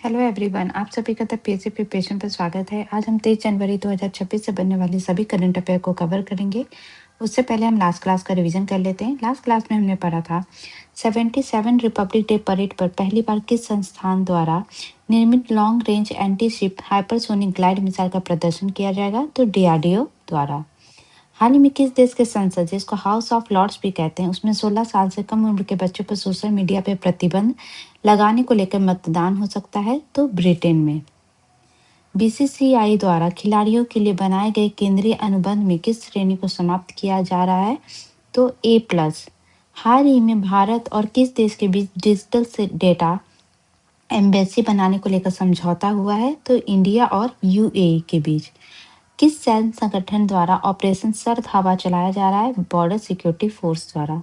Hello everyone, आप सभी का द पीएससी प्रिपरेशन पर स्वागत है। आज हम 23 जनवरी 2026 से बनने वाले सभी करंट अफेयर को कवर करेंगे। उससे पहले हम लास्ट क्लास का रिवीजन कर लेते हैं। लास्ट क्लास में हमने पढ़ा था 77 रिपब्लिक डे परेड पर पहली बार किस संस्थान द्वारा निर्मित long range anti ship hypersonic glide missile का प्रदर्शन किया जाएगा, तो डीआरडीओ द्वारा। हाल ही में किस देश के संसद, जिसको हाउस ऑफ लॉर्ड्स भी कहते हैं, उसमें 16 साल से कम उम्र के बच्चों पर सोशल मीडिया पर प्रतिबंध लगाने को लेकर मतदान हो सकता है, तो ब्रिटेन में। बीसीसीआई द्वारा खिलाड़ियों के लिए बनाए गए केंद्रीय अनुबंध में किस श्रेणी को समाप्त किया जा रहा है, तो A+। हाल ही में भारत और किस देश के बीच डिजिटल से डेटा एम्बेसी बनाने को लेकर समझौता हुआ है, तो इंडिया और यूएई के बीच। किस सैन्य संगठन द्वारा ऑपरेशन सर्द हवा चलाया जा रहा है, बॉर्डर सिक्योरिटी फोर्स द्वारा।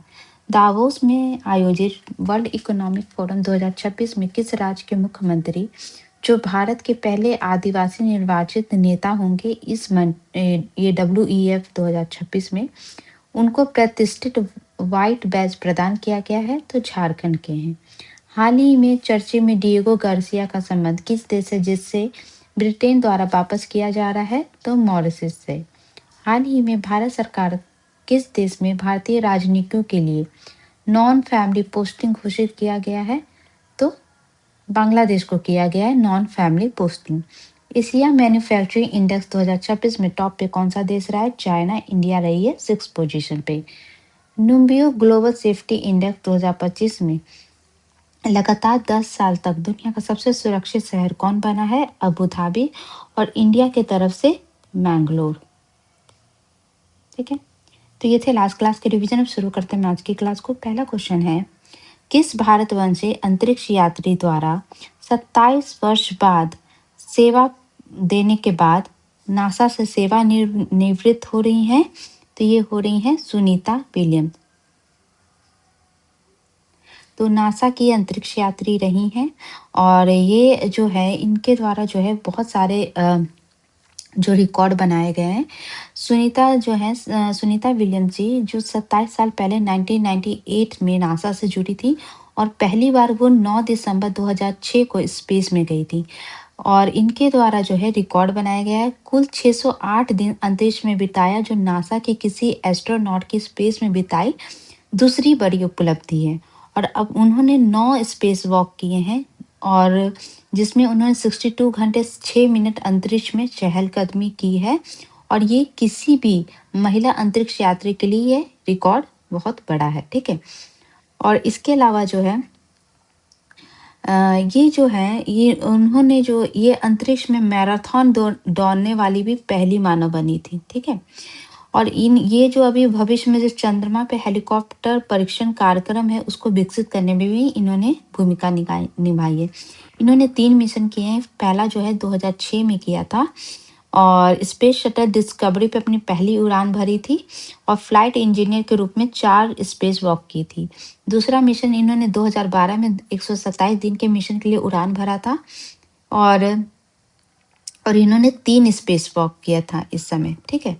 दावोस में आयोजित वर्ल्ड इकोनॉमिक फोरम 2026 में किस राज्य के मुख्यमंत्री, जो भारत के पहले आदिवासी निर्वाचित नेता होंगे ये WEF 2026 में, उनको प्रतिष्ठित व्हाइट बैज प्रदान किया गया है, तो झारखंड के हैं। हाल ही में चर्चे में डिएगो गार्सिया का संबंध किस देश से, जिससे ब्रिटेन द्वारा वापस किया जा रहा है, तो मॉरिशस से। हाल ही में भारत सरकार किस देश में भारतीय राजनयिकों के लिए नॉन फैमिली पोस्टिंग घोषित किया गया है, तो बांग्लादेश को किया गया है non family posting. Asia manufacturing index 2026 में टॉप पे कौन सा देश रहा है, चाइना। इंडिया रही है 6 पोजीशन पे। नुम्बियो ग्लोबल सेफ्टी इंडेक्स 2025 में लगातार 10 साल तक दुनिया का सबसे सुरक्षित शहर कौन बना है, अबू धाबी, और इंडिया की तरफ से मैंगलोर। ठीक है, तो ये थे लास्ट क्लास के रिवीजन। अब शुरू करते हैं आज की क्लास को। पहला क्वेश्चन है, किस भारतवंशी अंतरिक्ष यात्री द्वारा 27 वर्ष बाद सेवा देने के बाद नासा से सेवा निवृत्त हो रही हैं, तो ये हो रही हैं सुनीता विलियम्स। तो नासा की अंतरिक्ष यात्री रही हैं और ये जो है इनके द्वारा जो है बहुत सारे जो रिकॉर्ड बनाए गए हैं। सुनीता विलियम्स जी जो 27 साल पहले 1998 में नासा से जुड़ी थी और पहली बार वो 9 दिसंबर 2006 को स्पेस में गई थी और इनके द्वारा जो है रिकॉर्ड बनाया गया है। कुल 608 दिन अंतरिक्ष में बिताया, जो नासा के किसी एस्ट्रोनॉट की स्पेस में बिताई दूसरी बड़ी उपलब्धि है। और अब उन्होंने 9 स्पेस वॉक किए हैं और जिसमें उन्होंने 62 घंटे 6 मिनट अंतरिक्ष में चहलकदमी की है और ये किसी भी महिला अंतरिक्ष यात्री के लिए ये रिकॉर्ड बहुत बड़ा है। ठीक है, और इसके अलावा जो है ये जो है ये उन्होंने जो ये अंतरिक्ष में मैराथन दौड़ने वाली भी पहली मानव बनी थी। ठीक है, और ये जो अभी भविष्य में जो चंद्रमा पे हेलीकॉप्टर परीक्षण कार्यक्रम है उसको विकसित करने में भी इन्होंने भूमिका निभाई है। इन्होंने 3 मिशन किए हैं। पहला जो है 2006 में किया था और स्पेस शटल डिस्कवरी पे अपनी पहली उड़ान भरी थी और फ्लाइट इंजीनियर के रूप में 4 स्पेस वॉक की थी। दूसरा मिशन इन्होंने 2012 में 127 दिन के मिशन के लिए उड़ान भरा था और इन्होंने 3 स्पेस वॉक किया था इस समय। ठीक है,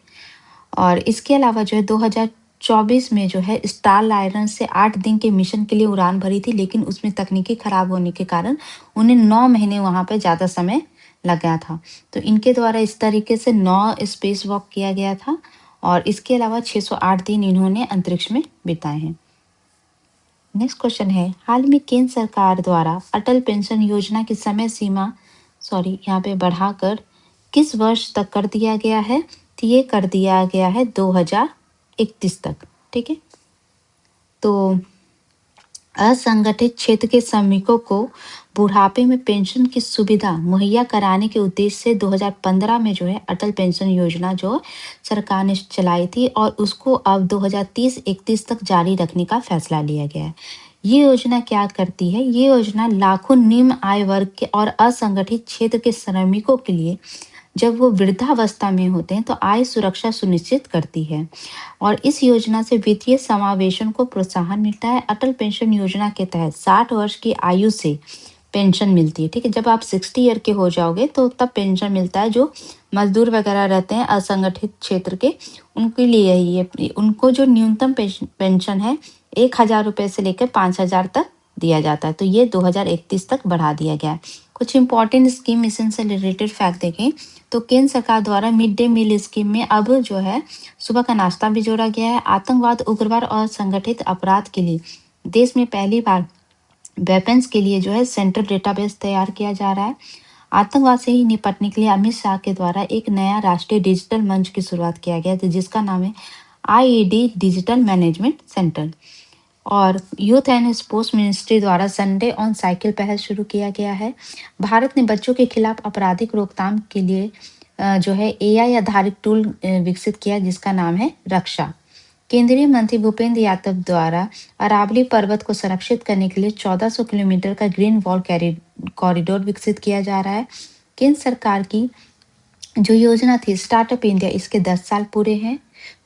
और इसके अलावा जो है 2024 में जो है स्टार लाइनर से 8 दिन के मिशन के लिए उड़ान भरी थी, लेकिन उसमें तकनीकी खराब होने के कारण उन्हें 9 महीने वहां पर ज़्यादा समय लग गया था। तो इनके द्वारा इस तरीके से 9 स्पेस वॉक किया गया था और इसके अलावा 608 दिन इन्होंने अंतरिक्ष में बिताए हैं। नेक्स्ट क्वेश्चन है, हाल में केंद्र सरकार द्वारा अटल पेंशन योजना की समय सीमा यहाँ पे बढ़ाकर किस वर्ष तक कर दिया गया है, तो ये कर दिया गया है 2031 तक। ठीक है, तो असंगठित क्षेत्र के श्रमिकों को बुढ़ापे में पेंशन की सुविधा मुहैया कराने के उद्देश्य से 2015 में जो है अटल पेंशन योजना जो सरकार ने चलाई थी और उसको अब 2030-31 तक जारी रखने का फैसला लिया गया है। ये योजना क्या करती है, ये योजना लाखों निम्न आय वर्ग के और असंगठित क्षेत्र के श्रमिकों के लिए जब वो वृद्धावस्था में होते हैं तो आय सुरक्षा सुनिश्चित करती है और इस योजना से वित्तीय समावेशन को प्रोत्साहन मिलता है। अटल पेंशन योजना के तहत 60 वर्ष की आयु से पेंशन मिलती है। ठीक है, जब आप 60 ईयर के हो जाओगे तो तब पेंशन मिलता है। जो मजदूर वगैरह रहते हैं असंगठित क्षेत्र के, उनके लिए ये उनको जो न्यूनतम पेंशन है 1000 रुपये से लेकर 5000 तक दिया जाता है। तो ये 2031 तक बढ़ा दिया गया है। कुछ इंपॉर्टेंट स्कीम मिशन से रिलेटेड फैक्ट देखें तो केंद्र सरकार द्वारा मिड डे मील स्कीम में अब जो है सुबह का नाश्ता भी जोड़ा गया है। आतंकवाद, उग्रवाद और संगठित अपराध के लिए देश में पहली बार वेपन्स के लिए जो है सेंट्रल डेटाबेस तैयार किया जा रहा है। आतंकवाद से ही निपटने के लिए अमित शाह के द्वारा एक नया राष्ट्रीय डिजिटल मंच की शुरुआत किया गया था, जिसका नाम है IED डिजिटल मैनेजमेंट सेंटर। और यूथ एंड स्पोर्ट्स मिनिस्ट्री द्वारा संडे ऑन साइकिल पहल शुरू किया गया है। भारत ने बच्चों के खिलाफ आपराधिक रोकथाम के लिए जो है AI आधारित टूल विकसित किया, जिसका नाम है रक्षा। केंद्रीय मंत्री भूपेंद्र यादव द्वारा अरावली पर्वत को संरक्षित करने के लिए 1400 किलोमीटर का ग्रीन वॉल कॉरिडोर विकसित किया जा रहा है। केंद्र सरकार की जो योजना थी स्टार्टअप इंडिया, इसके 10 साल पूरे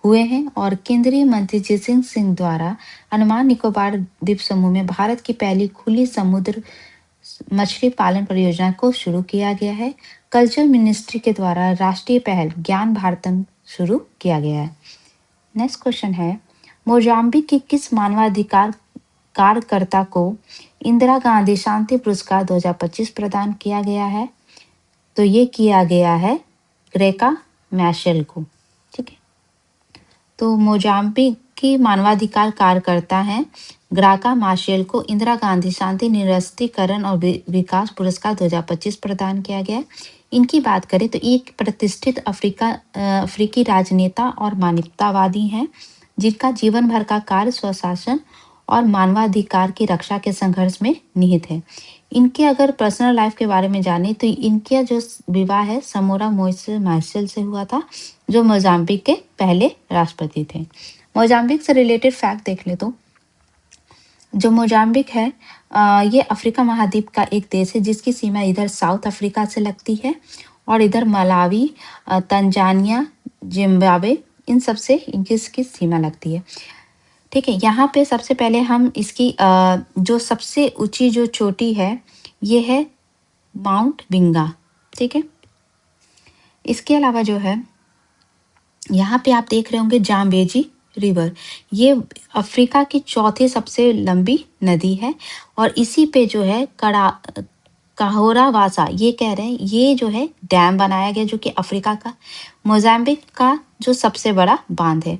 हुए हैं और केंद्रीय मंत्री जितेंद्र सिंह द्वारा अंडमान निकोबार द्वीप समूह में भारत की पहली खुली समुद्र मछली पालन परियोजना को शुरू किया गया है। कल्चर मिनिस्ट्री के द्वारा राष्ट्रीय पहल ज्ञान भारतम शुरू किया गया है। नेक्स्ट क्वेश्चन है, मोजाम्बिक की किस मानवाधिकार कार्यकर्ता को इंदिरा गांधी शांति पुरस्कार 2025 प्रदान किया गया है? तो ये किया गया है ग्रेका मैशेल को। ठीक है, तो मोजाम्बिक की मानवाधिकार कार्यकर्ता हैं ग्राका माशेल को इंदिरा गांधी शांति निरस्तीकरण और विकास पुरस्कार 2025 प्रदान किया गया। इनकी बात करें तो एक प्रतिष्ठित अफ्रीकी राजनेता और मानवतावादी हैं, जिनका जीवन भर का कार्य स्वशासन और मानवाधिकार की रक्षा के संघर्ष में निहित है। इनके अगर पर्सनल लाइफ के बारे में जाने तो इनका जो विवाह है समोरा मार्शल से हुआ था, जो मोजाम्बिक के पहले राष्ट्रपति थे। मोजाम्बिक से रिलेटेड फैक्ट देख ले तो जो मोजाम्बिक है ये अफ्रीका महाद्वीप का एक देश है, जिसकी सीमा इधर साउथ अफ्रीका से लगती है और इधर मलावी, तंजानिया, जिम्बाब्वे, इन सब से इनकी सीमा लगती है। ठीक है, यहाँ पे सबसे पहले हम इसकी जो सबसे ऊंची जो चोटी है ये है माउंट बिंगा। ठीक है, इसके अलावा जो है यहाँ पे आप देख रहे होंगे जाम्बेजी रिवर, ये अफ्रीका की चौथी सबसे लंबी नदी है और इसी पे जो है काहोरावासा, ये कह रहे हैं ये जो है डैम बनाया गया, जो कि अफ्रीका का मोजाम्बिक का जो सबसे बड़ा बांध है।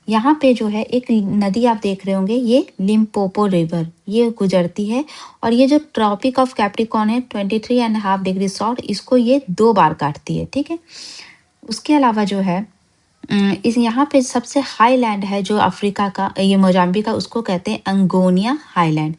यहाँ पे जो है एक नदी आप देख रहे होंगे, ये लिम्पोपो रिवर ये गुजरती है और ये जो ट्रॉपिक ऑफ कैप्रिकॉर्न है 23.5 डिग्री साउथ, इसको ये 2 बार काटती है। ठीक है, उसके अलावा जो है इस यहाँ पे सबसे हाईलैंड है जो अफ्रीका का, ये मोजाम्बिक का, उसको कहते हैं अंगोनिया हाईलैंड।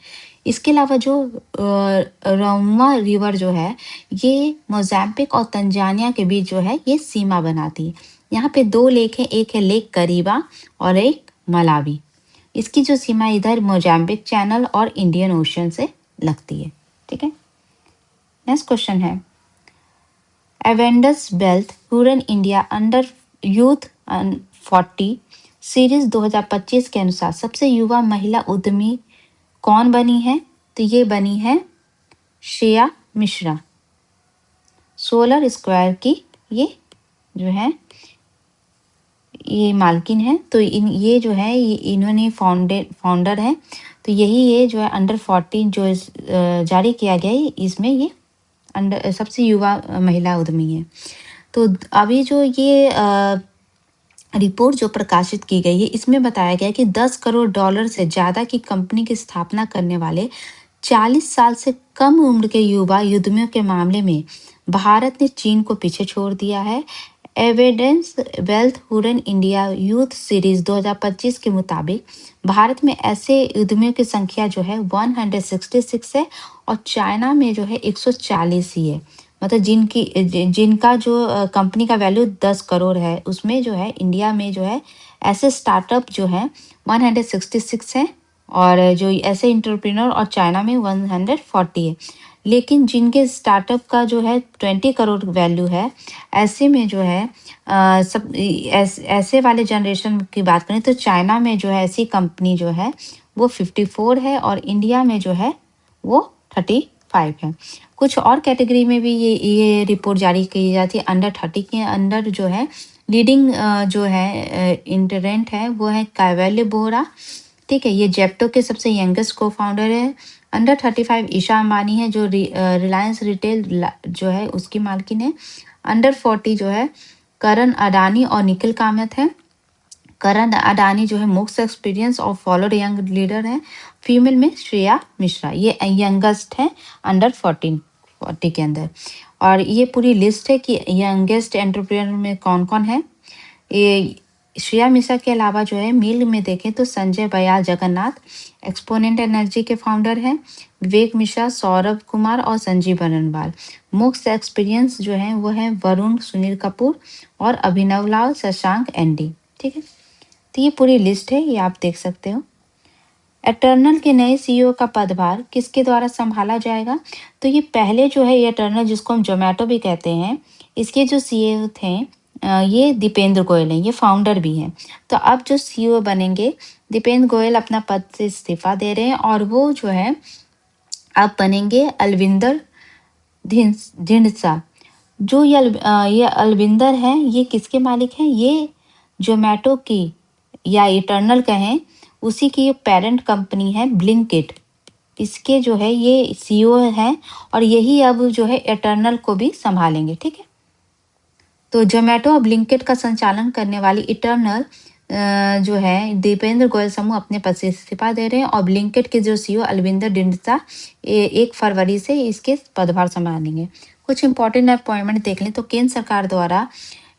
इसके अलावा जो रोमा रिवर जो है ये मोजाम्बिक और तंजानिया के बीच जो है ये सीमा बनाती है। यहाँ पे 2 लेक हैं, एक है लेक करीबा और एक मलावी। इसकी जो सीमा इधर मोजाम्बिक चैनल और इंडियन ओशन से लगती है। ठीक है, नेक्स्ट क्वेश्चन है, Avendus wealth Huron India under youth 40 series 2025 के अनुसार सबसे युवा महिला उद्यमी कौन बनी है? तो ये बनी है श्रेया मिश्रा। सोलर स्क्वायर की ये जो है ये मालकिन है। तो ये जो है इन्होंने फाउंडर है। तो यही ये जो है अंडर 40 जो जारी किया गया है, इसमें ये अंडर सबसे युवा महिला उद्यमी है। तो अभी जो ये रिपोर्ट जो प्रकाशित की गई है, इसमें बताया गया कि 10 करोड़ डॉलर से ज़्यादा की कंपनी की स्थापना करने वाले 40 साल से कम उम्र के युवा उद्यमियों के मामले में भारत ने चीन को पीछे छोड़ दिया है। Avendus wealth Huron India youth series 2025 के मुताबिक भारत में ऐसे उद्यमियों की संख्या जो है 166 है और चाइना में जो है 140 ही है। मतलब जिनका जो कंपनी का वैल्यू 10 करोड़ है, उसमें जो है इंडिया में जो है ऐसे स्टार्टअप जो है 166 है और जो ऐसे इंटरप्रेन्योर और चाइना में 140 है। लेकिन जिनके स्टार्टअप का जो है 20 करोड़ वैल्यू है, ऐसे में जो है सब ऐसे वाले जनरेशन की बात करें तो चाइना में जो है ऐसी कंपनी जो है वो 54 है और इंडिया में जो है वो 35 है। कुछ और कैटेगरी में भी ये रिपोर्ट जारी की जाती है। अंडर 30 के अंदर जो है लीडिंग जो है इंटरेंट है वो है कैवेल्य बोरा। ठीक है, ये जेप्टो के सबसे यंगेस्ट को फाउंडर है। अंडर 35 ईशा अंबानी है, जो रिलायंस रिटेल जो है उसकी मालकिन है। अंडर 40 जो है करण अडानी और निखिल कामत है। करण अडानी जो है मोस्ट एक्सपीरियंस और फॉलोड यंग लीडर है। फीमेल में श्रेया मिश्रा, ये यंगेस्ट है अंडर 40 के अंदर। और ये पूरी लिस्ट है कि यंगेस्ट एंटरप्रेन्योर में कौन कौन है। ये श्रेया मिश्रा के अलावा जो है मेल में देखें तो संजय बयाल जगन्नाथ एक्सपोनेंट एनर्जी के फाउंडर हैं। विवेक मिश्रा, सौरभ कुमार और संजीव बरनवाल। मोस्ट एक्सपीरियंस जो है वो है वरुण सुनील कपूर और अभिनव लाल, शशांक एनडी। ठीक है, तो ये पूरी लिस्ट है, ये आप देख सकते हो। एटर्नल के नए सीईओ का पदभार किसके द्वारा संभाला जाएगा? तो ये पहले जो है ये एटर्नल, जिसको हम जोमेटो भी कहते हैं, इसके जो सीईओ थे ये दीपेंद्र गोयल हैं, ये फाउंडर भी हैं। तो अब जो सीईओ बनेंगे, दीपेंद्र गोयल अपना पद से इस्तीफा दे रहे हैं और वो जो है अब बनेंगे अलविंदर ढींडसा। जो ये अलविंदर हैं, ये किसके मालिक हैं? ये जोमेटो की, या इटर्नल कहें, उसी की पेरेंट कंपनी है ब्लिंकिट। इसके जो है ये सीईओ हैं और यही अब जो है इटर्नल को भी संभालेंगे। ठीक है, तो जोमेटो और ब्लिंकिट का संचालन करने वाली इटर्नल जो है दीपेंद्र गोयल समूह अपने पद से इस्तीफा दे रहे हैं और ब्लिंकिट के जो सीईओ अलविंदर ढींडसा 1 फरवरी से इसके पदभार संभालेंगे। कुछ इंपॉर्टेंट अपॉइंटमेंट देख लें तो केंद्र सरकार द्वारा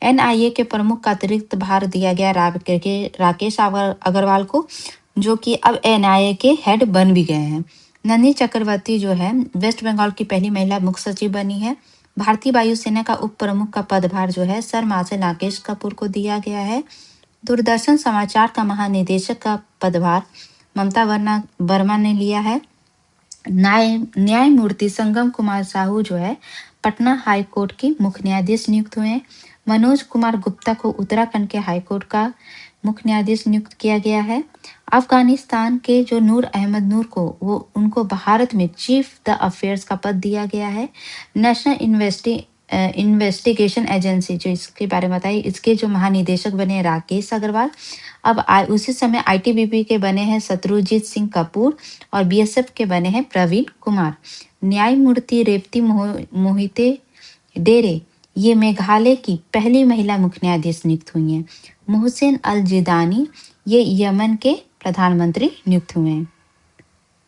एनआईए के प्रमुख का अतिरिक्त भार दिया गया राकेश अग्रवाल को, जो कि अब एनआईए के हेड बन भी गए हैं। नन्ही चक्रवर्ती जो है वेस्ट बंगाल की पहली महिला मुख्य सचिव बनी है। भारतीय वायुसेना का उप प्रमुख का पदभार जो है सर मार्शल राकेश कपूर को दिया गया है। दूरदर्शन समाचार का महानिदेशक का पदभार ममता वर्मा ने लिया है। न्यायमूर्ति संगम कुमार साहू जो है पटना हाई कोर्ट के मुख्य न्यायाधीश नियुक्त हुए हैं। मनोज कुमार गुप्ता को उत्तराखंड के हाई कोर्ट का मुख्य न्यायाधीश नियुक्त किया गया है। अफगानिस्तान के जो नूर अहमद नूर को उनको भारत में चीफ द अफेयर्स का पद दिया गया है। नेशनल इन्वेस्टिगेशन एजेंसी जो इसके बारे में बताई, इसके जो महानिदेशक बने राकेश अग्रवाल। अब उसी समय आईटीबीपी के बने हैं शत्रुजीत सिंह कपूर और बीएसएफ के बने हैं प्रवीण कुमार। न्यायमूर्ति रेवती मोहिते डेरे ये मेघालय की पहली महिला मुख्य न्यायाधीश नियुक्त हुई हैं। मोहसिन अल जिदानी ये यमन के प्रधानमंत्री नियुक्त हुए हैं।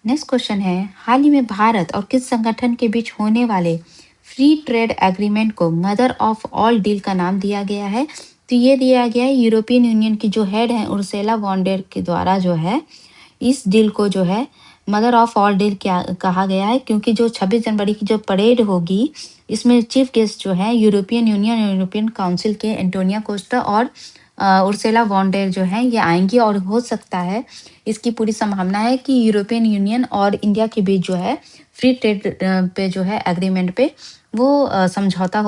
नेक्स्ट क्वेश्चन है, हाल ही में भारत और किस संगठन के बीच होने वाले फ्री ट्रेड एग्रीमेंट को मदर ऑफ ऑल डील का नाम दिया गया है? तो ये दिया गया है यूरोपियन यूनियन की जो हेड है उर्सुला वॉन डेर के द्वारा जो है इस डील को जो है मदर ऑफ ऑल डील क्या कहा गया है, क्योंकि जो 26 जनवरी की जो परेड होगी इसमें चीफ गेस्ट जो है यूरोपियन यूनियन यूरोपियन काउंसिल के एंटोनिया कोस्टा और उर्सुला वॉन डेर जो है ये आएंगी। और हो सकता है, इसकी पूरी संभावना है कि यूरोपियन यूनियन और इंडिया के बीच जो है फ्री ट्रेड पे जो है एग्रीमेंट पे वो समझौता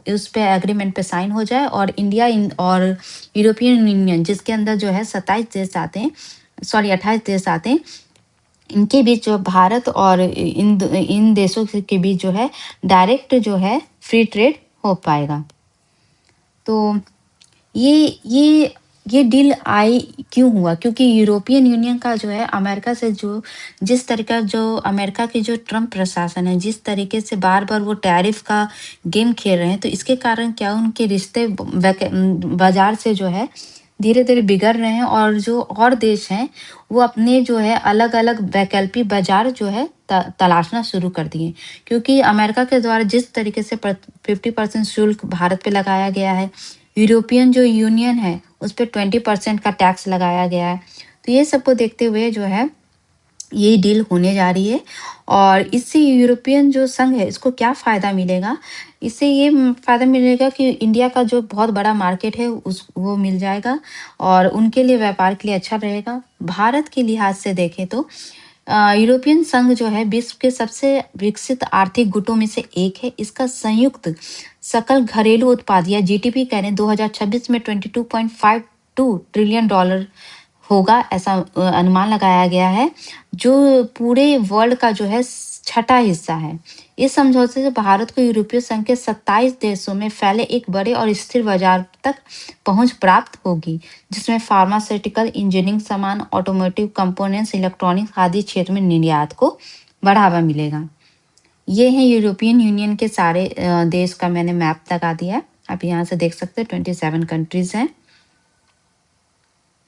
उस पे एग्रीमेंट पे साइन हो जाए और इंडिया और यूरोपियन यूनियन जिसके अंदर जो है 27 देश आते हैं, सॉरी 28 देश आते हैं, इनके बीच जो भारत और इन देशों के बीच जो है डायरेक्ट जो है फ्री ट्रेड हो पाएगा। तो ये डील आई क्यों हुआ? क्योंकि यूरोपियन यूनियन का जो है अमेरिका से जो जिस तरीका जो अमेरिका की जो ट्रम्प प्रशासन है जिस तरीके से बार बार वो टैरिफ का गेम खेल रहे हैं, तो इसके कारण क्या उनके रिश्ते बाजार से जो है धीरे धीरे बिगड़ रहे हैं और जो और देश हैं वो अपने जो है अलग अलग वैकल्पिक बाजार जो है तलाशना शुरू कर दिए। क्योंकि अमेरिका के द्वारा जिस तरीके से 50% शुल्क भारत पे लगाया गया है, यूरोपियन जो यूनियन है उस पर 20% का टैक्स लगाया गया है, तो ये सबको देखते हुए जो है ये डील होने जा रही है। और इससे यूरोपियन जो संघ है इसको क्या फ़ायदा मिलेगा? इससे ये फ़ायदा मिलेगा कि इंडिया का जो बहुत बड़ा मार्केट है वो मिल जाएगा और उनके लिए व्यापार के लिए अच्छा रहेगा। भारत के लिहाज से देखें तो यूरोपियन संघ जो है विश्व के सबसे विकसित आर्थिक गुटों में से एक है। इसका संयुक्त सकल घरेलू उत्पाद या जीडीपी कह रहे हैं 2026 में $22.52 ट्रिलियन होगा, ऐसा अनुमान लगाया गया है, जो पूरे वर्ल्ड का जो है छठा हिस्सा है। इस समझौते से भारत को यूरोपीय संघ के 27 देशों में फैले एक बड़े और स्थिर बाजार तक पहुंच प्राप्त होगी, जिसमें फार्मास्यूटिकल, इंजीनियरिंग सामान, ऑटोमोटिव कंपोनेंट्स, इलेक्ट्रॉनिक्स आदि क्षेत्र में निर्यात को बढ़ावा मिलेगा। ये है यूरोपियन यूनियन के सारे देश का मैंने मैप लगा दिया है। आप यहाँ से देख सकते हैं 27 कंट्रीज हैं।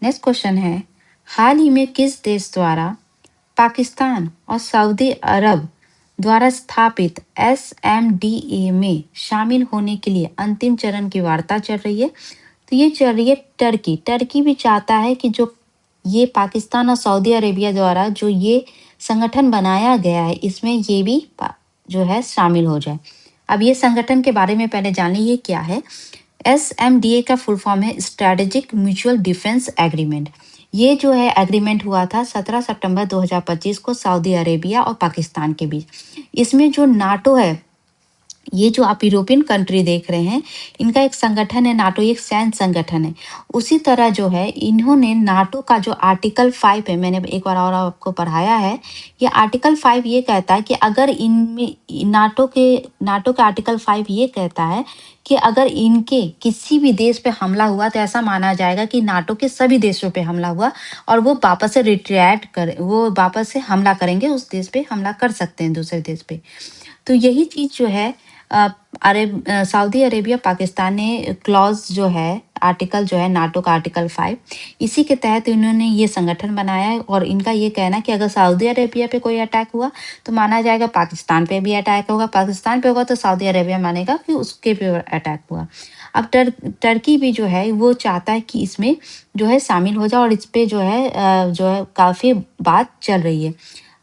नेक्स्ट क्वेश्चन है, हाल ही में किस देश द्वारा पाकिस्तान और सऊदी अरब द्वारा स्थापित SMDA में शामिल होने के लिए अंतिम चरण की वार्ता चल रही है? तो ये चल रही है टर्की। टर्की भी चाहता है कि जो ये पाकिस्तान और सऊदी अरेबिया द्वारा जो ये संगठन बनाया गया है, इसमें ये भी जो है शामिल हो जाए। अब ये संगठन के बारे में पहले जान लीजिए क्या है। SMDA का फुल फॉर्म है स्ट्रेटेजिक म्यूचुअल डिफेंस एग्रीमेंट। ये जो है एग्रीमेंट हुआ था 17 सितंबर 2025 को सऊदी अरेबिया और पाकिस्तान के बीच। इसमें जो नाटो है, ये जो आप यूरोपियन कंट्री देख रहे हैं, इनका एक संगठन है नाटो, एक सैन्य संगठन है। उसी तरह जो है इन्होंने नाटो का जो आर्टिकल 5 है, मैंने एक बार और आपको पढ़ाया है, ये आर्टिकल 5 ये कहता है कि अगर इनमें नाटो का आर्टिकल 5 ये कहता है कि अगर इनके किसी भी देश पे हमला हुआ तो ऐसा माना जाएगा कि नाटो के सभी देशों पे हमला हुआ और वो वापस से रिट्रीट कर वो वापस से हमला करेंगे, उस देश पे हमला कर सकते हैं दूसरे देश पे। तो यही चीज़ जो है सऊदी अरेबिया पाकिस्तान ने क्लॉज जो है, आर्टिकल जो है नाटो का आर्टिकल 5, इसी के तहत इन्होंने ये संगठन बनाया है। और इनका ये कहना है कि अगर सऊदी अरेबिया पे कोई अटैक हुआ तो माना जाएगा पाकिस्तान पे भी अटैक होगा, पाकिस्तान पे होगा तो सऊदी अरेबिया मानेगा कि उसके पे अटैक हुआ। अब टर्की भी जो है वो चाहता है कि इसमें जो है शामिल हो जाए और इस पे जो है काफ़ी बात चल रही है।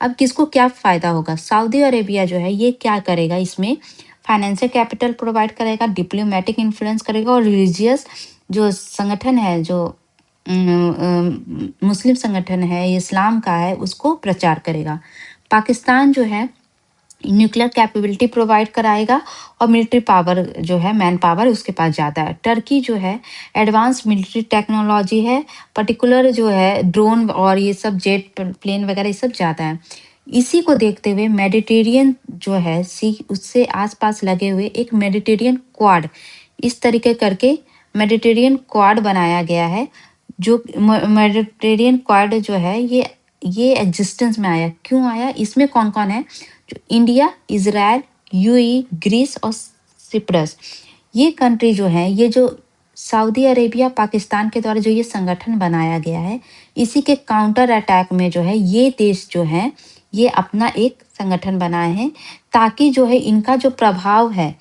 अब किसको क्या फ़ायदा होगा? सऊदी अरेबिया जो है ये क्या करेगा, इसमें फाइनेंशियल कैपिटल प्रोवाइड करेगा, डिप्लोमेटिक इन्फ्लुएंस करेगा और रिलीजियस जो संगठन है, जो मुस्लिम संगठन है, इस्लाम का है, उसको प्रचार करेगा। पाकिस्तान जो है न्यूक्लियर कैपेबिलिटी प्रोवाइड कराएगा और मिलिट्री पावर जो है, मैन पावर उसके पास ज़्यादा है। टर्की जो है एडवांस मिलिट्री टेक्नोलॉजी है, पर्टिकुलर जो है ड्रोन और ये सब जेट प्लेन वगैरह ये सब ज़्यादा है। इसी को देखते हुए मेडिटेरियन जो है सी, उससे आसपास लगे हुए एक मेडिटेरियन क्वाड, इस तरीके करके मेडिटेरियन क्वाड बनाया गया है। जो मेडिटेरियन क्वाड जो है ये एग्जिस्टेंस में आया, क्यों आया? इसमें कौन कौन है? जो इंडिया, इजराइल, यूएई, ग्रीस और सिप्रस, ये कंट्री जो है, ये जो सऊदी अरेबिया पाकिस्तान के द्वारा जो ये संगठन बनाया गया है, इसी के काउंटर अटैक में जो है ये देश जो है ये अपना एक संगठन बनाए हैं, ताकि जो है इनका जो प्रभाव है,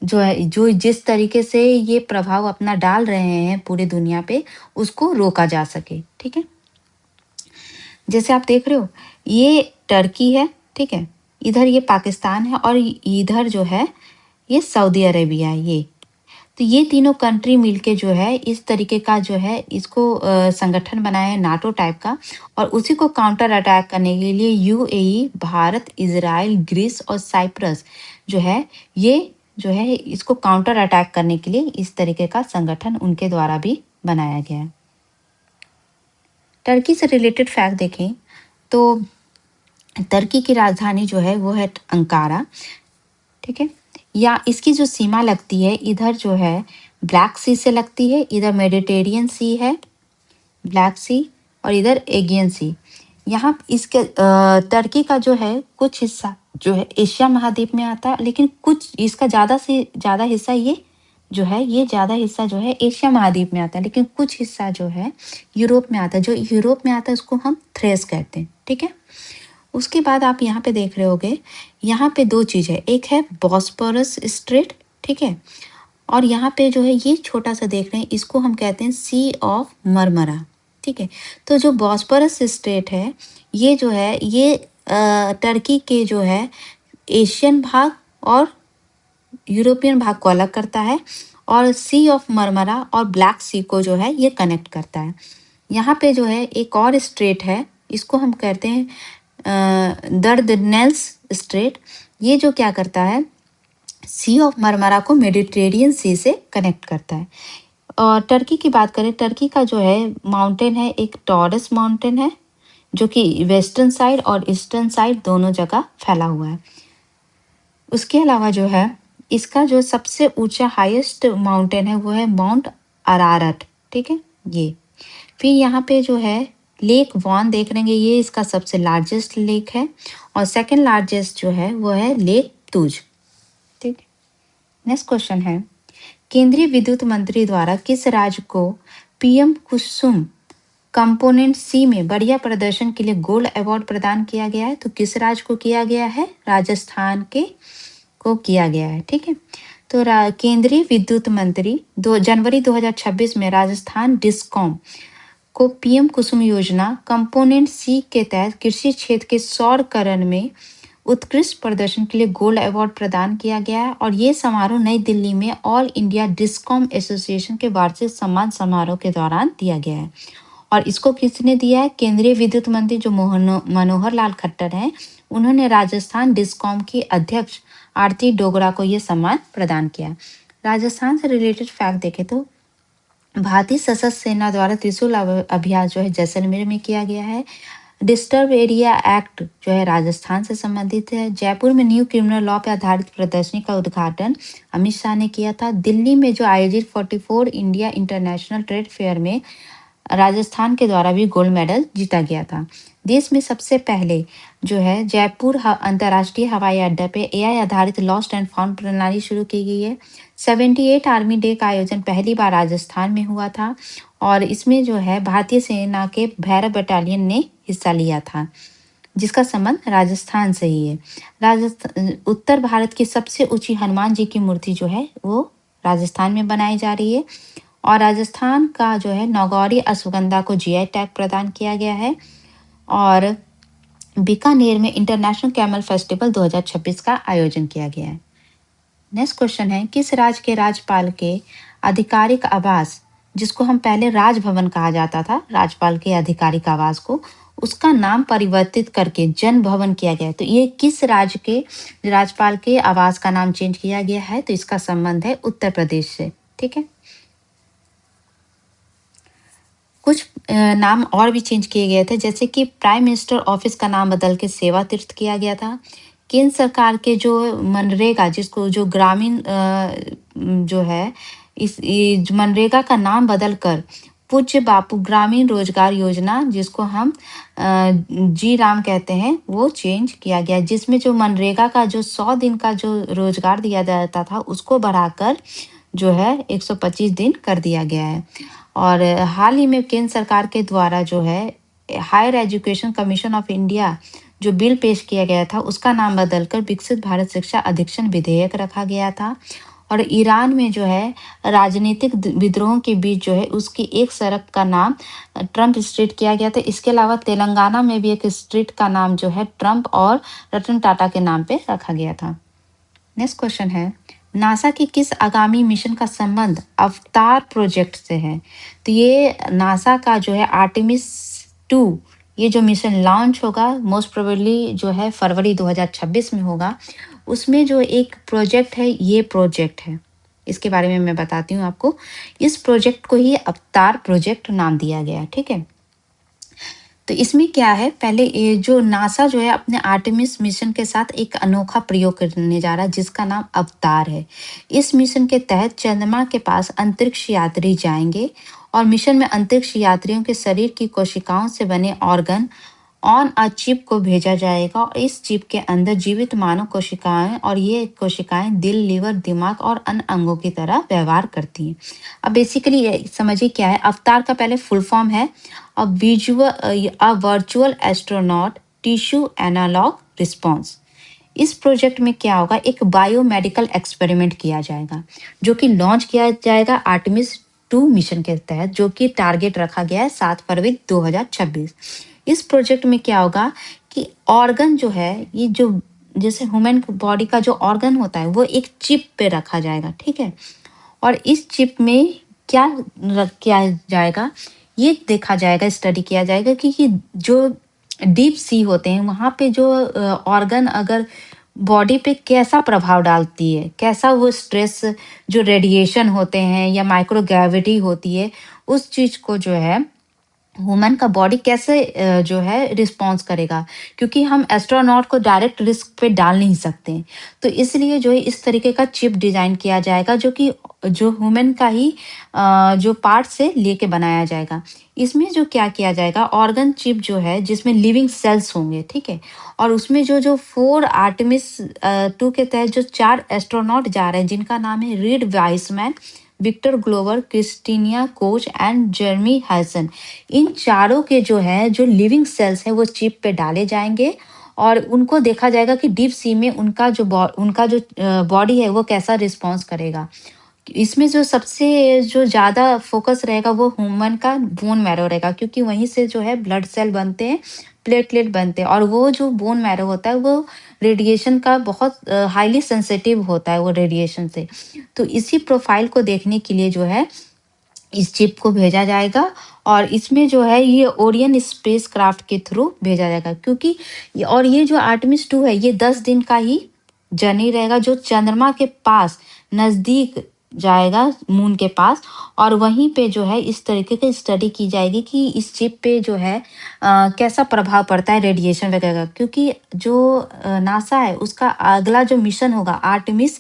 जो जिस तरीके से ये प्रभाव अपना डाल रहे हैं पूरे दुनिया पे, उसको रोका जा सके। ठीक है, जैसे आप देख रहे हो ये टर्की है, ठीक है, इधर ये पाकिस्तान है और इधर जो है ये सऊदी अरेबिया है। ये तो ये तीनों कंट्री मिलके जो है इस तरीके का जो है इसको संगठन बनाया है नाटो टाइप का, और उसी को काउंटर अटैक करने के लिए यूएई, भारत, इजराइल, ग्रीस और साइप्रस जो है ये जो है इसको काउंटर अटैक करने के लिए इस तरीके का संगठन उनके द्वारा भी बनाया गया है। टर्की से रिलेटेड फैक्ट देखें तो टर्की की राजधानी जो है वो है अंकारा, ठीक है। या इसकी जो सीमा लगती है इधर जो है ब्लैक सी से लगती है, इधर मेडिटेरियन सी है, ब्लैक सी, और इधर एगियन सी। यहाँ इसके टर्की का जो है कुछ हिस्सा जो है एशिया महाद्वीप में आता है, लेकिन कुछ इसका ज़्यादा से ज़्यादा हिस्सा ये ज़्यादा हिस्सा जो है एशिया महाद्वीप में आता है, लेकिन कुछ हिस्सा जो है यूरोप में आता है। जो यूरोप में आता है उसको हम थ्रेस कहते हैं, ठीक है। उसके बाद आप यहाँ पे देख रहे होगे, यहाँ पे दो चीज़ है, एक है बॉस्फोरस स्ट्रेट, ठीक है, और यहाँ पे जो है ये छोटा सा देख रहे हैं, इसको हम कहते हैं सी ऑफ मरमरा, ठीक है। तो जो बॉस्फोरस स्ट्रेट है ये जो है ये टर्की के जो है एशियन भाग और यूरोपियन भाग को अलग करता है, और सी ऑफ मरमरा और ब्लैक सी को जो है ये कनेक्ट करता है। यहाँ पे जो है एक और स्ट्रेट है, इसको हम कहते हैं दर्डनेल्स स्ट्रेट। ये जो क्या करता है, सी ऑफ मरमरा को मेडिटेरियन सी से कनेक्ट करता है। और टर्की की बात करें, टर्की का जो है माउंटेन है एक टॉरस माउंटेन है, जो कि वेस्टर्न साइड और ईस्टर्न साइड दोनों जगह फैला हुआ है। उसके अलावा जो है इसका जो सबसे ऊंचा हाईएस्ट माउंटेन है वो है माउंट अरारट, ठीक है ये। फिर यहाँ पे जो है लेक वॉन देख लेंगे, ये इसका सबसे लार्जेस्ट लेक है, और सेकंड लार्जेस्ट जो है वो है लेक तुज। ठीक। नेक्स्ट क्वेश्चन है, केंद्रीय विद्युत मंत्री द्वारा किस राज्य को पीएम कुसुम कंपोनेंट सी में बढ़िया प्रदर्शन के लिए गोल्ड अवार्ड प्रदान किया गया है? तो किस राज्य को किया गया है? राजस्थान के को किया गया है। ठीक है, तो केंद्रीय विद्युत मंत्री जनवरी 2026 में राजस्थान डिस्कॉम को पीएम कुसुम योजना कंपोनेंट सी के तहत कृषि क्षेत्र के सौरकरण में उत्कृष्ट प्रदर्शन के लिए गोल्ड अवार्ड प्रदान किया गया है। और ये समारोह नई दिल्ली में ऑल इंडिया डिस्कॉम एसोसिएशन के वार्षिक सम्मान समारोह के दौरान दिया गया है। और इसको किसने दिया है? केंद्रीय विद्युत मंत्री जो मनोहर लाल खट्टर हैं, उन्होंने राजस्थान डिस्कॉम की अध्यक्ष आरती डोगरा को यह सम्मान प्रदान किया। राजस्थान से रिलेटेड फैक्ट देखें तो भारतीय सशस्त्र सेना द्वारा त्रिशूल अभ्यास जो है जैसलमेर में किया गया है। डिस्टर्ब एरिया एक्ट जो है राजस्थान से संबंधित है। जयपुर में न्यू क्रिमिनल लॉ पर आधारित प्रदर्शनी का उद्घाटन अमित शाह ने किया था। दिल्ली में जो आयोजित 44 इंडिया इंटरनेशनल ट्रेड फेयर में राजस्थान के द्वारा भी गोल्ड मेडल जीता गया था। देश में सबसे पहले जो है जयपुर अंतर्राष्ट्रीय हवाई अड्डा पे एआई आधारित लॉस्ट एंड फाउंड प्रणाली शुरू की गई है। 78 आर्मी डे का आयोजन पहली बार राजस्थान में हुआ था और इसमें जो है भारतीय सेना के भैरव बटालियन ने हिस्सा लिया था, जिसका संबंध राजस्थान से ही है। राजस्थान उत्तर भारत की सबसे ऊंची हनुमान जी की मूर्ति जो है वो राजस्थान में बनाई जा रही है। और राजस्थान का जो है नौगौरी अश्वगंधा को जीआई टैग प्रदान किया गया है। और बीकानेर में इंटरनेशनल कैमल फेस्टिवल 2026 का आयोजन किया गया है। नेक्स्ट क्वेश्चन है, किस राज्य के राज्यपाल के आधिकारिक आवास, जिसको हम पहले राजभवन कहा जाता था, राज्यपाल के आधिकारिक आवास को, उसका नाम परिवर्तित करके जन भवन किया गया है? तो ये किस राज्य के राज्यपाल के आवास का नाम चेंज किया गया है? तो इसका संबंध है उत्तर प्रदेश से। ठीक है, कुछ नाम और भी चेंज किए गए थे, जैसे कि प्राइम मिनिस्टर ऑफिस का नाम बदल के सेवा तीर्थ किया गया था। केंद्र सरकार के जो मनरेगा, जिसको जो ग्रामीण जो है इस मनरेगा का नाम बदलकर पूज्य बापू ग्रामीण रोजगार योजना, जिसको हम जी राम कहते हैं, वो चेंज किया गया, जिसमें जो मनरेगा का जो 100 दिन का जो रोजगार दिया जाता था उसको बढ़ाकर जो है 125 दिन कर दिया गया है। और हाल ही में केंद्र सरकार के द्वारा जो है higher education commission of India जो बिल पेश किया गया था, उसका नाम बदलकर विकसित भारत शिक्षा अधिक्षण विधेयक रखा गया था। और ईरान में जो है राजनीतिक विद्रोह के बीच जो है उसकी एक सड़क का नाम ट्रंप स्ट्रीट किया गया था। इसके अलावा तेलंगाना में भी एक स्ट्रीट का नाम जो है ट्रंप और रतन टाटा के नाम पे रखा गया था। नेक्स्ट क्वेश्चन है, नासा की किस आगामी मिशन का संबंध अवतार प्रोजेक्ट से है? तो ये नासा का जो है आर्टेमिस 2 ये जो मिशन लॉन्च होगा मोस्ट प्रोबेबली जो है फरवरी 2026 में होगा। उसमें जो एक प्रोजेक्ट है, ये प्रोजेक्ट है, इसके बारे में मैं बताती हूँ आपको। इस प्रोजेक्ट को ही अवतार प्रोजेक्ट नाम दिया गया। ठीक है, तो इसमें क्या है, पहले ये जो नासा जो है अपने आर्टेमिस मिशन के साथ एक अनोखा प्रयोग करने जा रहा है, जिसका नाम अवतार है। इस मिशन के तहत चंद्रमा के पास अंतरिक्ष यात्री जाएंगे और मिशन में अंतरिक्ष यात्रियों के शरीर की कोशिकाओं से बने ऑर्गन ऑन अ चिप को भेजा जाएगा। और इस चिप के अंदर जीवित मानव कोशिकाएं, और ये कोशिकाएं दिल, लीवर, दिमाग और अन्य अंगों की तरह व्यवहार करती हैं। अब बेसिकली समझिए क्या है, अवतार का पहले फुल फॉर्म है a virtual astronaut tissue analogue response. इस प्रोजेक्ट में क्या होगा, एक बायोमेडिकल एक्सपेरिमेंट किया जाएगा जो कि लॉन्च किया जाएगा आर्टेमिस 2 मिशन के तहत, जो कि टारगेट रखा गया है 7 फरवरी 2026। इस प्रोजेक्ट में क्या होगा कि ऑर्गन जो है, ये जो जैसे ह्यूमन बॉडी का जो ऑर्गन होता है वो एक चिप पे रखा जाएगा। ठीक है, और इस चिप में क्या किया जाएगा, ये देखा जाएगा, स्टडी किया जाएगा कि जो डीप सी होते हैं वहाँ पे जो ऑर्गन अगर बॉडी पे कैसा प्रभाव डालती है, कैसा वो स्ट्रेस, जो रेडिएशन होते हैं या माइक्रोग्रेविटी होती है, उस चीज को जो है वुमन का बॉडी कैसे जो है रिस्पॉन्स करेगा, क्योंकि हम एस्ट्रोनॉट को डायरेक्ट रिस्क पे डाल नहीं सकते हैं। तो इसलिए जो है इस तरीके का चिप डिज़ाइन किया जाएगा जो कि जो वुमन का ही जो पार्ट से लेके बनाया जाएगा। इसमें जो क्या किया जाएगा, ऑर्गन चिप जो है जिसमें लिविंग सेल्स होंगे, ठीक है? और उसमें जो 4 आर्टेमिस 2 के तहत जो 4 एस्ट्रोनॉट जा रहे हैं जिनका नाम है Reid Wiseman, Victor Glover, Christina Koch and Jeremy Hansen. इन चारों के जो है जो लिविंग सेल्स हैं वो चिप पे डाले जाएँगे और उनको देखा जाएगा कि डीप सी में उनका जो बॉडी है वो कैसा रिस्पॉन्स करेगा। इसमें जो सबसे जो ज़्यादा फ़ोकस रहेगा वो ह्यूमन का बोन मैरो रहेगा, क्योंकि वहीं से जो है ब्लड सेल बनते हैं, प्लेटलेट बनते हैं और वो जो बोन मैरो होता है वो रेडिएशन का बहुत हाईली सेंसिटिव होता है वो रेडिएशन से। तो इसी प्रोफ़ाइल को देखने के लिए जो है इस चिप को भेजा जाएगा और इसमें जो है ये ओरियन स्पेसक्राफ्ट के थ्रू भेजा जाएगा, क्योंकि ये जो आर्टेमिस 2 है ये 10 दिन का ही जर्नी रहेगा जो चंद्रमा के पास नज़दीक जाएगा, मून के पास, और वहीं पे जो है इस तरीके की स्टडी की जाएगी कि इस चिप पे जो है कैसा प्रभाव पड़ता है रेडिएशन वगैरह, क्योंकि जो नासा है उसका अगला जो मिशन होगा आर्टेमिस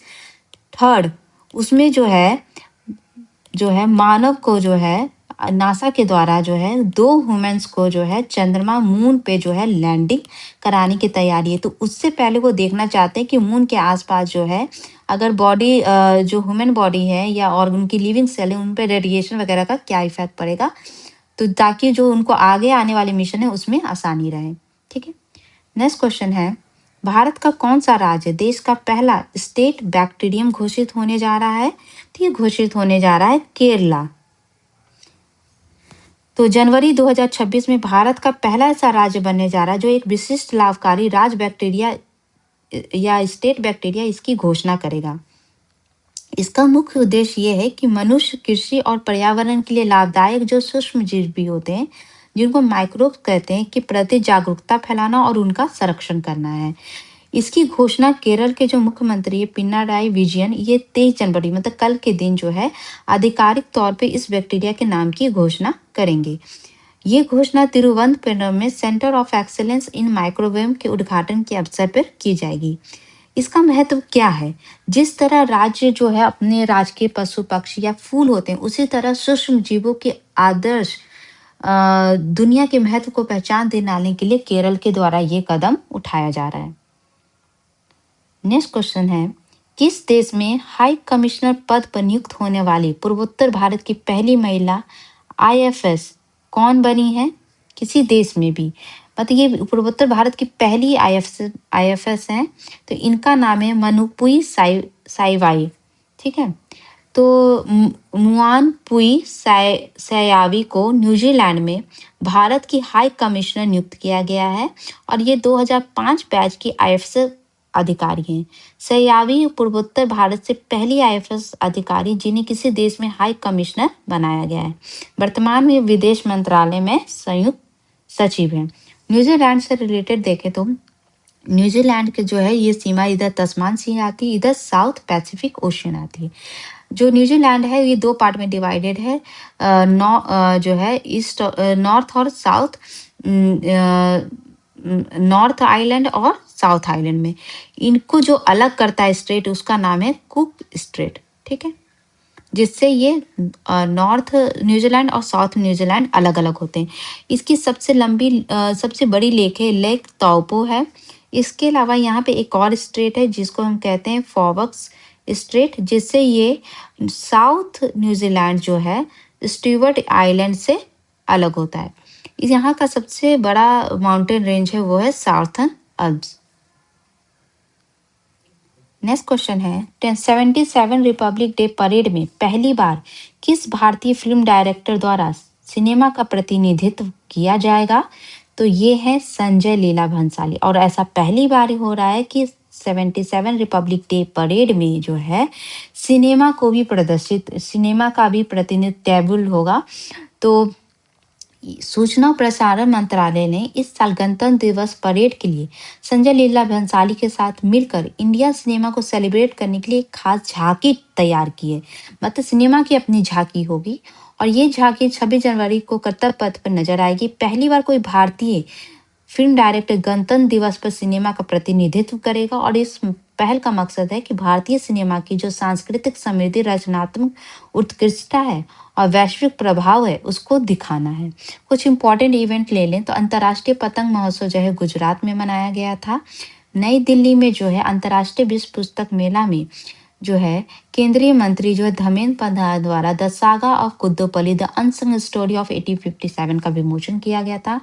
3 उसमें जो है मानव को जो है नासा के द्वारा जो है 2 ह्यूमन्स को जो है चंद्रमा मून पे जो है लैंडिंग कराने की तैयारी है। तो उससे पहले वो देखना चाहते हैं कि मून के आसपास जो है अगर बॉडी जो ह्यूमन बॉडी है या और उनकी लिविंग सेल है उन पे रेडिएशन वगैरह का क्या इफेक्ट पड़ेगा, तो ताकि जो उनको आगे आने वाले मिशन है उसमें आसानी रहे। ठीक है। नेक्स्ट क्वेश्चन है, भारत का कौन सा राज्य देश का पहला स्टेट बैक्टीरियम घोषित होने जा रहा है? तो ये घोषित होने जा रहा है केरला। तो जनवरी 2026 में भारत का पहला ऐसा राज्य बनने जा रहा है जो एक विशिष्ट लाभकारी राज बैक्टीरिया या स्टेट बैक्टीरिया इसकी घोषणा करेगा। इसका मुख्य उद्देश्य ये है कि मनुष्य, कृषि और पर्यावरण के लिए लाभदायक जो सूक्ष्म जीव भी होते हैं जिनको माइक्रोब कहते हैं कि प्रति जागरूकता फैलाना और उनका संरक्षण करना है। इसकी घोषणा केरल के जो मुख्यमंत्री है पिनाराई विजयन ये 23 जनवरी मतलब कल के दिन जो है आधिकारिक तौर पे इस बैक्टीरिया के नाम की घोषणा करेंगे। ये घोषणा तिरुवनंतपुरम में centre of excellence in microwave के उद्घाटन के अवसर पर की जाएगी। इसका महत्व क्या है? जिस तरह राज्य जो है अपने राजकीय पशु पक्षी या फूल होते हैं उसी तरह सूक्ष्म जीवों के आदर्श दुनिया के महत्व को पहचान दिलाने के लिए केरल के द्वारा ये कदम उठाया जा रहा है। नेक्स्ट क्वेश्चन है, किस देश में हाई कमिश्नर पद पर नियुक्त होने वाली पूर्वोत्तर भारत की पहली महिला आईएफएस कौन बनी है? किसी देश में भी, मतलब ये पूर्वोत्तर भारत की पहली आईएफएस हैं। तो इनका नाम है मनुपुई साइवाई। ठीक है। तो मुआन पुई सयावी को न्यूजीलैंड में भारत की हाई कमिश्नर नियुक्त किया गया है और ये 2005 बैच की आईएफएस अधिकारी हैं। सयावी पूर्वोत्तर भारत से पहली आईएफएस अधिकारी जिन्हें किसी देश में हाई कमिश्नर बनाया गया है। वर्तमान में विदेश मंत्रालय में संयुक्त सचिव हैं। न्यूजीलैंड से रिलेटेड देखें तो न्यूजीलैंड के जो है ये सीमा इधर तस्मान सी आती है, इधर साउथ पैसिफिक ओशियन आती है। जो न्यूजीलैंड है ये 2 पार्ट में डिवाइडेड है, जो है ईस्ट नॉर्थ और साउथ, नॉर्थ आइलैंड और साउथ आइलैंड में। इनको जो अलग करता है स्ट्रेट उसका नाम है कुक स्ट्रेट। ठीक है। जिससे ये नॉर्थ न्यूजीलैंड और साउथ न्यूजीलैंड अलग अलग होते हैं। इसकी सबसे बड़ी लेक है लेक ताउपो है। इसके अलावा यहाँ पे एक और स्ट्रेट है जिसको हम कहते हैं फॉबक्स स्ट्रेट, जिससे ये साउथ न्यूजीलैंड जो है स्टीवर्ट आइलैंड से अलग होता है। यहाँ का सबसे बड़ा माउंटेन रेंज है वो है सार्थन अल्प्स। नेक्स्ट क्वेश्चन है, 77 रिपब्लिक डे परेड में पहली बार किस भारतीय फिल्म डायरेक्टर द्वारा सिनेमा का प्रतिनिधित्व किया जाएगा? तो ये है संजय लीला भंसाली और ऐसा पहली बार हो रहा है कि 77 रिपब्लिक डे परेड में जो है सिनेमा का भी प्रतिनिधित्व होगा। तो सूचना और प्रसारण मंत्रालय ने इस साल गणतंत्र दिवस परेड के लिए संजय लीला भंसाली के साथ मिलकर इंडिया सिनेमा को सेलिब्रेट करने के लिए एक खास झांकी तैयार की है। मतलब सिनेमा की अपनी झांकी होगी और ये झांकी 26 जनवरी को कर्तव्य पथ पर नजर आएगी। पहली बार कोई भारतीय फिल्म डायरेक्टर गणतंत्र दिवस पर सिनेमा का प्रतिनिधित्व करेगा और इस पहल का मकसद है कि भारतीय सिनेमा की जो सांस्कृतिक समृद्धि, रचनात्मक उत्कृष्टता है और वैश्विक प्रभाव है, उसको दिखाना है। कुछ इंपॉर्टेंट इवेंट ले लें तो अंतर्राष्ट्रीय पतंग महोत्सव जो है गुजरात में मनाया गया था। नई दिल्ली में जो है अंतर्राष्ट्रीय विश्व पुस्तक मेला में जो है केंद्रीय मंत्री जो है धर्मेंद्र प्रधान द्वारा the saga of Kuddopalli the unsung story of 1857 का विमोचन किया गया था।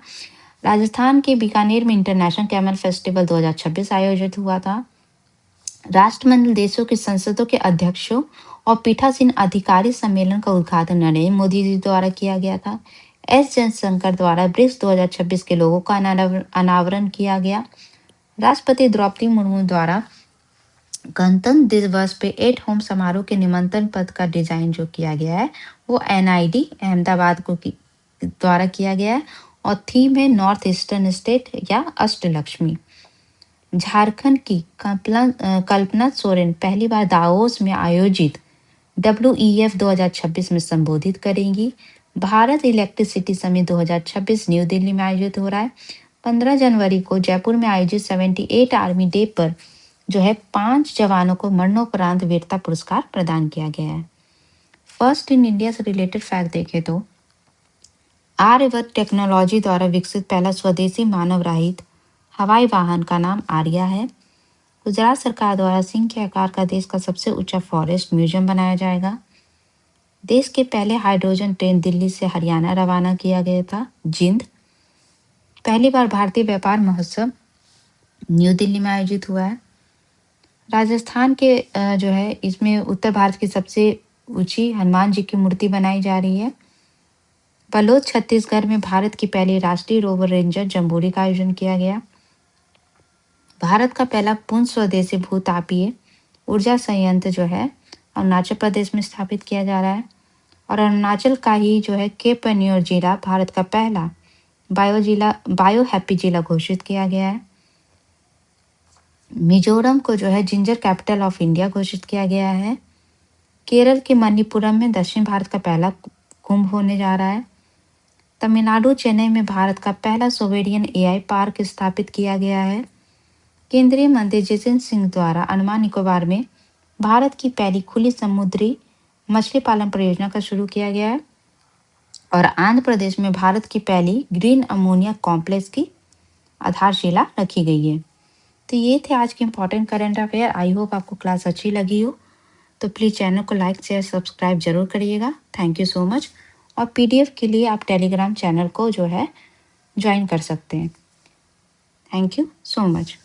राजस्थान के बीकानेर में इंटरनेशनल कैमल फेस्टिवल 2026 आयोजित हुआ था। राष्ट्रमंडल देशों की संसदों के अध्यक्षों और पीठासीन अधिकारी सम्मेलन का उद्घाटन नरेंद्र मोदी जी द्वारा किया गया था। एस जयशंकर द्वारा ब्रिक्स 2026 के लोगों का अनावरण किया गया। राष्ट्रपति द्रौपदी मुर्मू द्वारा गणतंत्र दिवस पे एट होम समारोह के निमंत्रण पत्र का डिजाइन जो किया गया है वो एनआईडी अहमदाबाद को द्वारा किया गया है और थीम है नॉर्थ ईस्टर्न स्टेट या अष्टलक्ष्मी। झारखंड की कल्पना सोरेन पहली बार दावोस में आयोजित WEF 2026 में संबोधित करेंगी। Bharat electricity summit 2026 new Delhi में आयोजित हो रहा है। 15 जनवरी को जयपुर में आयोजित 78 आर्मी डे पर जो है 5 जवानों को मरणोपरांत वीरता पुरस्कार प्रदान किया गया है। फर्स्ट इन इंडिया से रिलेटेड फैक्ट देखें तो आर्यभट्ट टेक्नोलॉजी द्वारा विकसित पहला स्वदेशी मानव रहित हवाई वाहन का नाम आर्या है। गुजरात सरकार द्वारा सिंह के आकार का देश का सबसे ऊंचा फॉरेस्ट म्यूजियम बनाया जाएगा। देश के पहले हाइड्रोजन ट्रेन दिल्ली से हरियाणा रवाना किया गया था। जिंद पहली बार भारतीय व्यापार महोत्सव न्यू दिल्ली में आयोजित हुआ है। राजस्थान के जो है इसमें उत्तर भारत की सबसे ऊंची हनुमान जी की मूर्ति बनाई जा रही है। बलोच छत्तीसगढ़ में भारत की पहली राष्ट्रीय रोवर रेंजर जम्बूरी का आयोजन किया गया। भारत का पहला पूर्ण स्वदेशी भूतापीय ऊर्जा संयंत्र जो है अरुणाचल प्रदेश में स्थापित किया जा रहा है और अरुणाचल का ही जो है केपनियोर जिला भारत का पहला बायो हैप्पी जिला घोषित किया गया है। मिजोरम को जो है जिंजर कैपिटल ऑफ इंडिया घोषित किया गया है। केरल के मणिपुरम में दक्षिण भारत का पहला कुंभ होने जा रहा है। तमिलनाडु चेन्नई में भारत का पहला सोवेरियन एआई पार्क स्थापित किया गया है। केंद्रीय मंत्री जितेंद्र सिंह द्वारा अंडमान निकोबार में भारत की पहली खुली समुद्री मछली पालन परियोजना का शुरू किया गया है और आंध्र प्रदेश में भारत की पहली ग्रीन अमोनिया कॉम्प्लेक्स की आधारशिला रखी गई है। तो ये थे आज के important current affair. I hope आपको क्लास अच्छी लगी हो, तो प्लीज़ चैनल को लाइक शेयर सब्सक्राइब जरूर करिएगा। Thank you so much. और PDF के लिए आप टेलीग्राम चैनल को जो है ज्वाइन कर सकते हैं। Thank you so much.